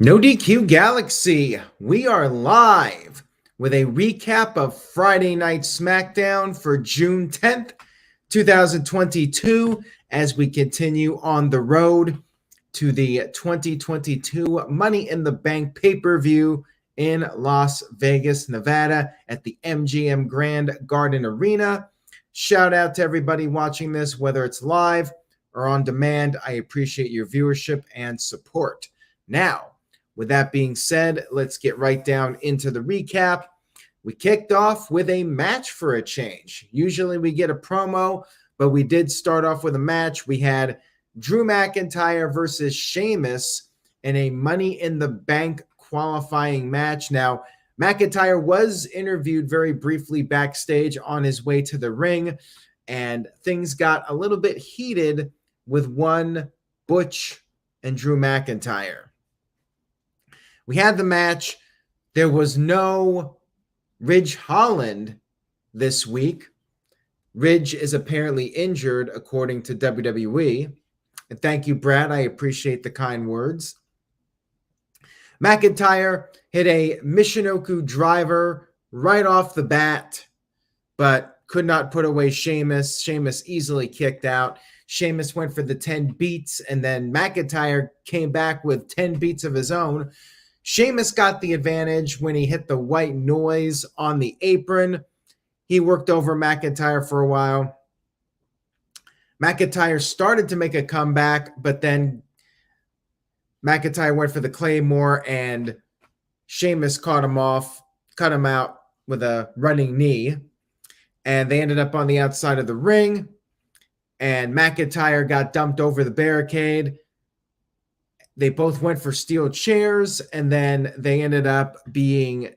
No DQ Galaxy, we are live with a recap of Friday Night Smackdown for June 10th, 2022, as we continue on the road to the 2022 Money in the Bank pay-per-view in Las Vegas, Nevada at the MGM Grand Garden Arena. Shout out to everybody watching this, whether it's live or on demand. I appreciate your viewership and support. Now, with that being said, let's get right down into the recap. We kicked off with a match for a change. Usually we get a promo, but we did start off with a match. We had Drew McIntyre versus Sheamus in a Money in the Bank qualifying match. Now, McIntyre was interviewed very briefly backstage on his way to the ring, and things got a little bit heated with one Butch and Drew McIntyre. We had the match. There was no Ridge Holland this week. Ridge is apparently injured, according to WWE. And thank you, Brad. I appreciate the kind words. McIntyre hit a Michinoku driver right off the bat, but could not put away Sheamus. Sheamus easily kicked out. Sheamus went for the 10 beats, and then McIntyre came back with 10 beats of his own. Sheamus got the advantage when he hit the white noise on the apron. He worked over McIntyre for a while. McIntyre started to make a comeback, but then McIntyre went for the Claymore, and Sheamus cut him out with a running knee. And they ended up on the outside of the ring, and McIntyre got dumped over the barricade. They both went for steel chairs, and then they ended up being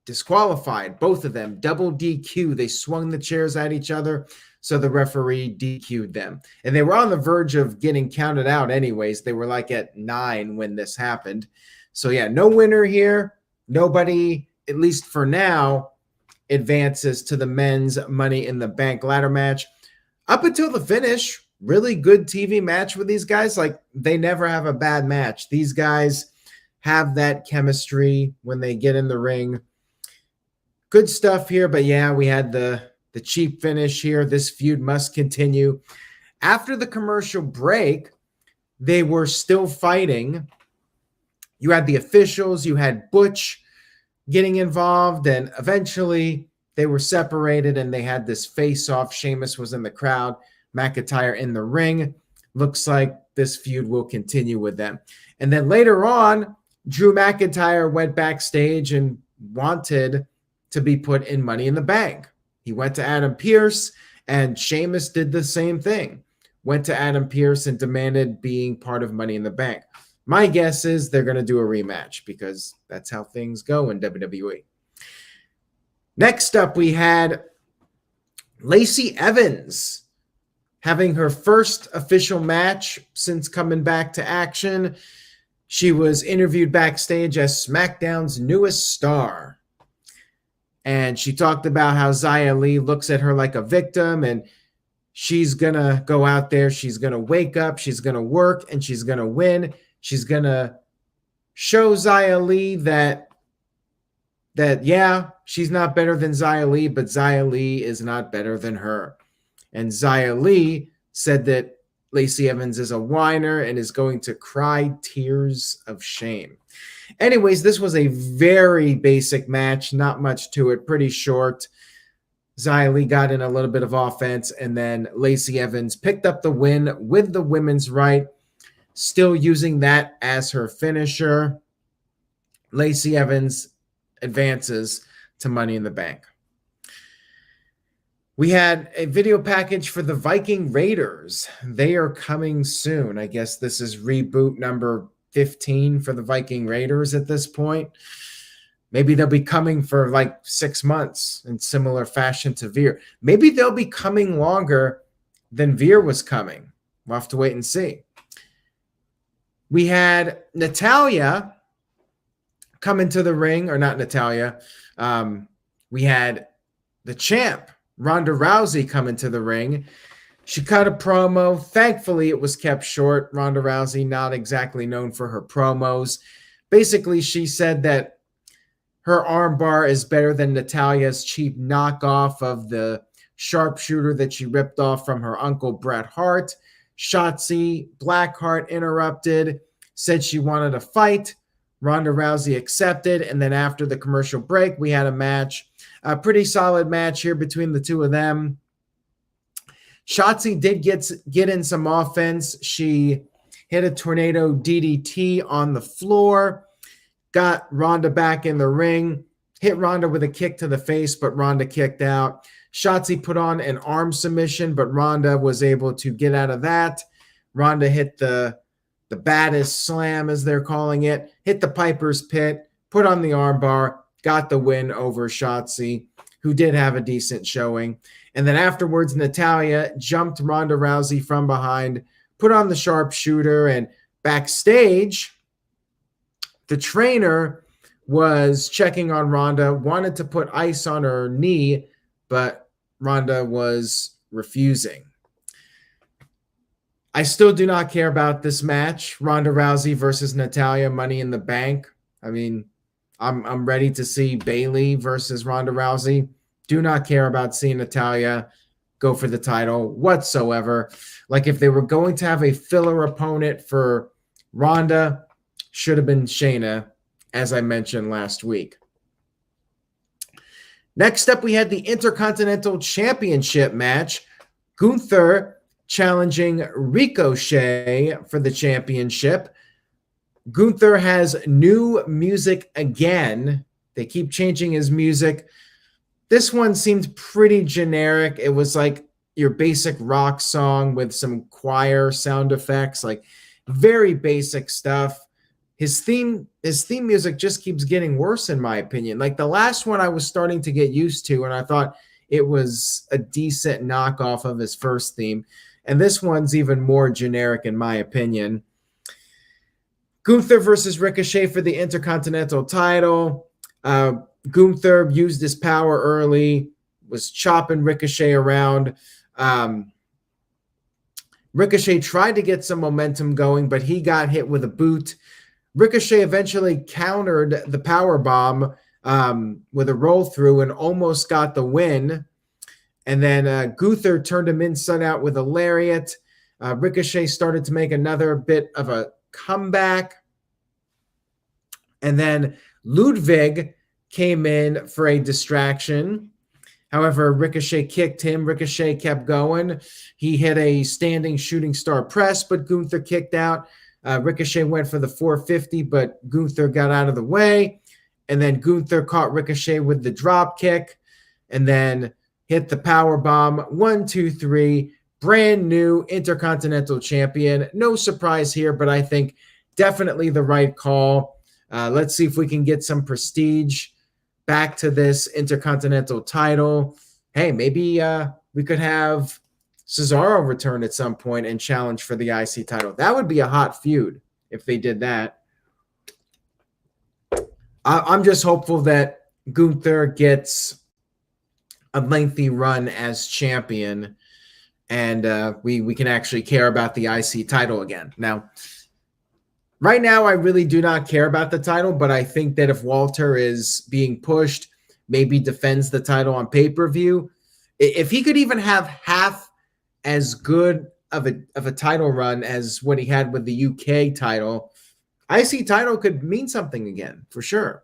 disqualified, both of them, double DQ. They swung the chairs at each other, so the referee DQ'd them. And they were on the verge of getting counted out anyways. They were like at 9 when this happened. So yeah, no winner here. Nobody, at least for now, advances to the men's Money in the Bank ladder match. Up until the finish, really good TV match with these guys. Like, they never have a bad match. These guys have that chemistry when they get in the ring. Good stuff here, but yeah, we had the cheap finish here. This feud must continue. After the commercial break, they were still fighting. You had the officials, you had Butch getting involved, and eventually they were separated and they had this face-off. Sheamus was in the crowd, McIntyre in the ring. Looks like this feud will continue with them. And then later on, Drew McIntyre went backstage and wanted to be put in Money in the Bank. He went to Adam Pearce, and Sheamus did the same thing. Went to Adam Pearce and demanded being part of Money in the Bank. My guess is they're going to do a rematch because that's how things go in WWE. Next up, we had Lacey Evans having her first official match since coming back to action. She was interviewed backstage as SmackDown's newest star. And she talked about how Xia Li looks at her like a victim, and she's going to go out there, she's going to wake up, she's going to work, and she's going to win. She's going to show Xia Li that yeah, she's not better than Xia Li, but Xia Li is not better than her. And Xia Li said that Lacey Evans is a whiner and is going to cry tears of shame. Anyways, this was a very basic match, not much to it, pretty short. Xia Li got in a little bit of offense, and then Lacey Evans picked up the win with the women's right, still using that as her finisher. Lacey Evans advances to Money in the Bank. We had a video package for the Viking Raiders. They are coming soon. I guess this is reboot number 15 for the Viking Raiders at this point. Maybe they'll be coming for like 6 months in similar fashion to Veer. Maybe they'll be coming longer than Veer was coming. We'll have to wait and see. We had Natalya come into the ring, or not Natalya. We had the champ, Ronda Rousey, come into the ring. She cut a promo. Thankfully, it was kept short. Ronda Rousey, not exactly known for her promos. basically she said that her armbar is better than Natalya's cheap knockoff of the sharpshooter that she ripped off from her uncle Bret Hart. Shotzi Blackheart interrupted, said she wanted to fight. Ronda Rousey accepted, and then after the commercial break, we had a match. A pretty solid match here between the two of them. Shotzi did get in some offense. She hit a tornado DDT on the floor, got Ronda back in the ring, hit Ronda with a kick to the face, but Ronda kicked out. Shotzi put on an arm submission, but Ronda was able to get out of that. Ronda hit the baddest slam, as they're calling it, hit the Piper's Pit, put on the armbar, got the win over Shotzi, who did have a decent showing. And then afterwards, Natalya jumped Ronda Rousey from behind, put on the sharpshooter, and backstage, the trainer was checking on Ronda, wanted to put ice on her knee, but Ronda was refusing. I still do not care about this match, Ronda Rousey versus Natalya, Money in the Bank. I mean, I'm ready to see Bayley versus Ronda Rousey. Do not care about seeing Natalya go for the title whatsoever. Like, if they were going to have a filler opponent for Ronda, should have been Shayna, as I mentioned last week. Next up, we had the Intercontinental Championship match. Gunther challenging Ricochet for the championship. Gunther has new music again. They keep changing his music. This one seemed pretty generic. It was like your basic rock song with some choir sound effects, like very basic stuff. His theme music just keeps getting worse, in my opinion. Like, the last one I was starting to get used to, and I thought it was a decent knockoff of his first theme. And this one's even more generic, in my opinion. Gunther versus Ricochet for the Intercontinental title. Gunther used his power early, was chopping Ricochet around. Ricochet tried to get some momentum going, but he got hit with a boot. Ricochet eventually countered the power bomb with a roll through and almost got the win. And then Gunther turned him inside out with a lariat. Ricochet started to make another bit of a comeback. And then Ludwig came in for a distraction. However, Ricochet kicked him. Ricochet kept going. He hit a standing shooting star press, but Gunther kicked out. Ricochet went for the 450, but Gunther got out of the way. And then Gunther caught Ricochet with the drop kick and then hit the power bomb. 1, 2, 3. Brand new Intercontinental champion. No surprise here, but I think definitely the right call. Let's see if we can get some prestige back to this Intercontinental title. Hey, maybe we could have Cesaro return at some point and challenge for the IC title. That would be a hot feud if they did that. I'm just hopeful that Gunther gets a lengthy run as champion and we can actually care about the IC title again. Now, right now, I really do not care about the title, but I think that if Walter is being pushed, maybe defends the title on pay-per-view, if he could even have half as good of a title run as what he had with the UK title, IC title could mean something again, for sure.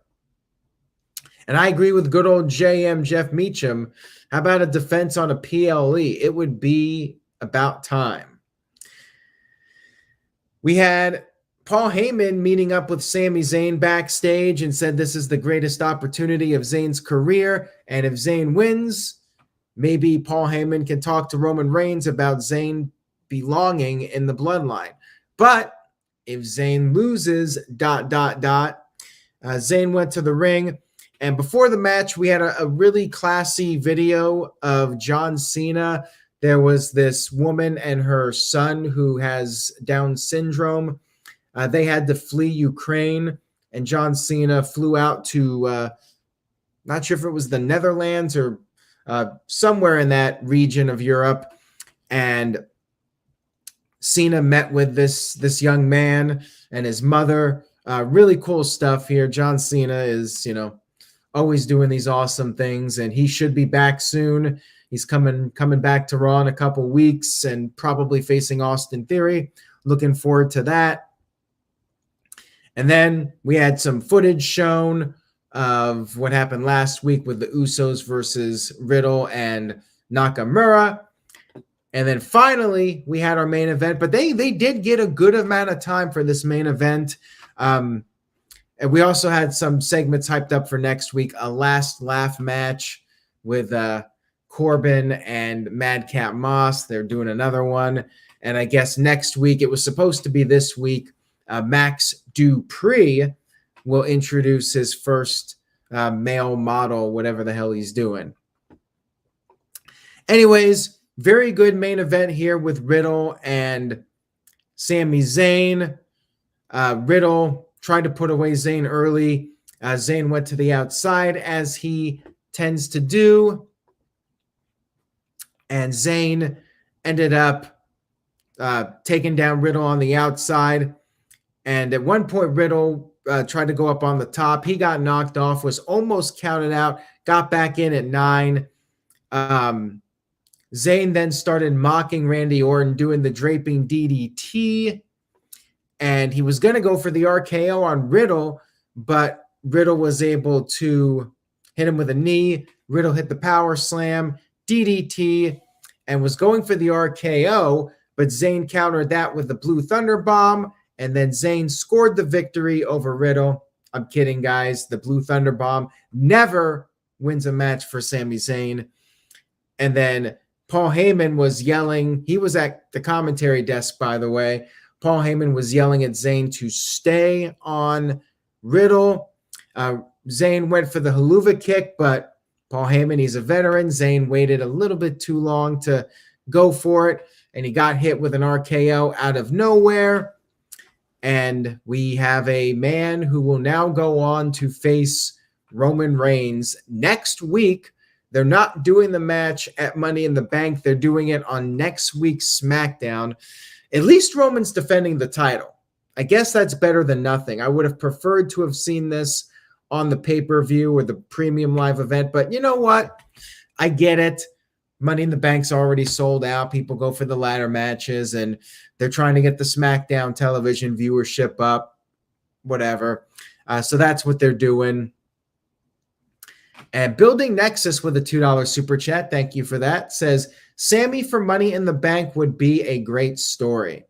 And I agree with good old JM Jeff Meacham. How about a defense on a PLE? It would be about time. We had Paul Heyman meeting up with Sami Zayn backstage and said this is the greatest opportunity of Zayn's career. And if Zayn wins, maybe Paul Heyman can talk to Roman Reigns about Zayn belonging in the bloodline. But if Zayn loses, Zayn went to the ring. And before the match, we had a really classy video of John Cena. There was this woman and her son who has Down syndrome. They had to flee Ukraine, and John Cena flew out to, not sure if it was the Netherlands or somewhere in that region of Europe. And Cena met with this young man and his mother. Really cool stuff here. John Cena is, always doing these awesome things, and he should be back soon. He's coming back to Raw in a couple weeks and probably facing Austin Theory. Looking forward to that. And then we had some footage shown of what happened last week with the Usos versus Riddle and Nakamura. And then finally, we had our main event, but they did get a good amount of time for this main event. And we also had some segments hyped up for next week, a last laugh match with Corbin and Madcap Moss. They're doing another one. And I guess next week, it was supposed to be this week, Max Dupree will introduce his first male model, whatever the hell he's doing. Anyways, very good main event here with Riddle and Sami Zayn. Riddle tried to put away Zayn early. Zayn went to the outside, as he tends to do. And Zayn ended up taking down Riddle on the outside. And at one point, Riddle tried to go up on the top. He got knocked off, was almost counted out, got back in at 9. Zayn then started mocking Randy Orton, doing the draping DDT. And he was going to go for the RKO on Riddle, but Riddle was able to hit him with a knee. Riddle hit the power slam, DDT, and was going for the RKO, but Zayn countered that with the Blue Thunder Bomb, and then Zayn scored the victory over Riddle. I'm kidding, guys. The Blue Thunder Bomb never wins a match for Sami Zayn. And then Paul Heyman was yelling. He was at the commentary desk, by the way. Paul Heyman was yelling at Zayn to stay on Riddle. Zayn went for the haluva kick, but Paul Heyman, he's a veteran. Zayn waited a little bit too long to go for it, and he got hit with an RKO out of nowhere. And we have a man who will now go on to face Roman Reigns next week. They're not doing the match at Money in the Bank. They're doing it on next week's SmackDown. At least Roman's defending the title. I guess that's better than nothing. I would have preferred to have seen this on the pay-per-view or the premium live event, but you know what? I get it. Money in the Bank's already sold out. People go for the ladder matches, and they're trying to get the SmackDown television viewership up, whatever. So that's what they're doing. And Building Nexus with a $2 super chat, thank you for that, says, Sammy for Money in the Bank would be a great story.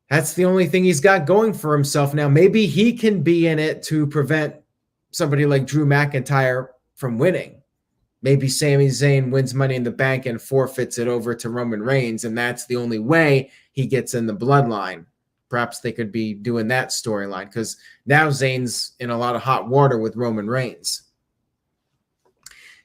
That's the only thing he's got going for himself now. Maybe he can be in it to prevent somebody like Drew McIntyre from winning. Maybe Sami Zayn wins Money in the Bank and forfeits it over to Roman Reigns, and that's the only way he gets in the bloodline. Perhaps they could be doing that storyline, because now Zayn's in a lot of hot water with Roman Reigns.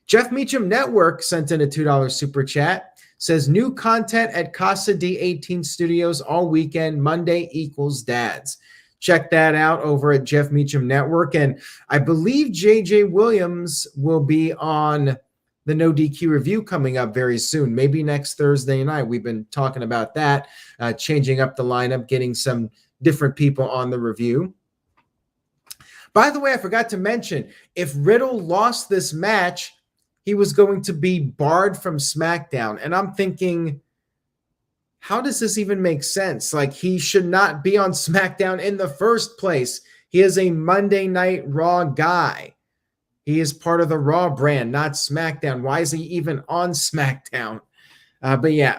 Jeff Meacham Network sent in a $2 super chat. Says, new content at Casa D18 Studios all weekend. Monday equals dads. Check that out over at Jeff Meacham Network. And I believe JJ Williams will be on the No DQ review coming up very soon. Maybe next Thursday night. We've been talking about that, changing up the lineup, getting some different people on the review. By the way, I forgot to mention, if Riddle lost this match, he was going to be barred from SmackDown. And I'm thinking, how does this even make sense? Like, he should not be on SmackDown in the first place. He is a Monday Night Raw guy. He is part of the Raw brand, not SmackDown. Why is he even on SmackDown? But yeah,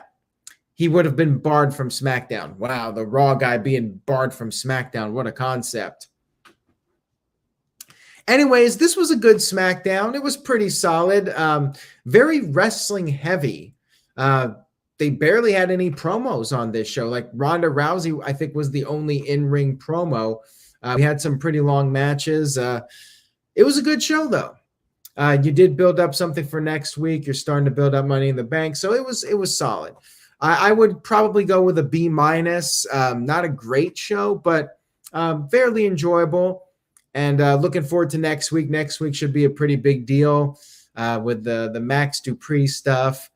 he would have been barred from SmackDown. Wow, the Raw guy being barred from SmackDown. What a concept. Anyways, this was a good SmackDown. It was pretty solid. Very wrestling heavy. They barely had any promos on this show. Like Ronda Rousey, I think, was the only in-ring promo. We had some pretty long matches. It was a good show, though. You did build up something for next week. You're starting to build up Money in the Bank. So it was solid. I would probably go with a B-. Not a great show, but fairly enjoyable. And looking forward to next week. Next week should be a pretty big deal with the Max Dupree stuff,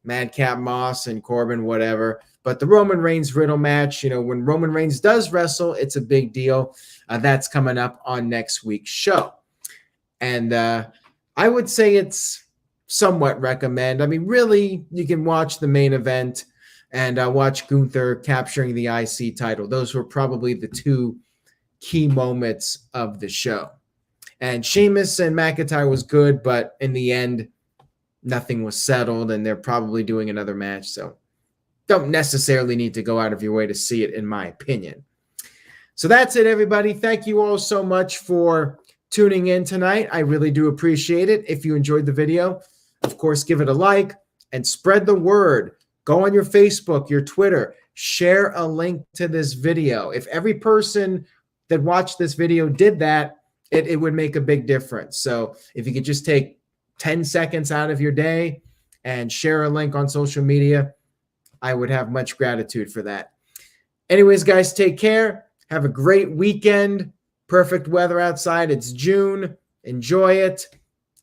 Madcap Moss and Corbin, whatever. But the Roman Reigns Riddle match, when Roman Reigns does wrestle, it's a big deal. That's coming up on next week's show. And I would say it's somewhat recommend. I mean, really, you can watch the main event and watch Gunther capturing the IC title. Those were probably the two key moments of the show. And Sheamus and McIntyre was good, but in the end, nothing was settled, and they're probably doing another match. So don't necessarily need to go out of your way to see it, in my opinion. So that's it, everybody. Thank you all so much for tuning in tonight. I really do appreciate it. If you enjoyed the video, of course, give it a like and spread the word. Go on your Facebook, your Twitter, share a link to this video. If every person that watched this video did that, it would make a big difference. So if you could just take 10 seconds out of your day and share a link on social media, I would have much gratitude for that. Anyways, guys, take care. Have a great weekend. Perfect weather outside. It's June. Enjoy it.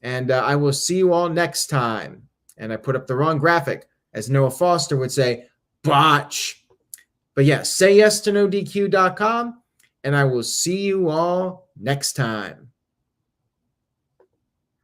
And I will see you all next time. And I put up the wrong graphic. As Noah Foster would say, botch. But yes, say yes to NoDQ.com. And I will see you all next time.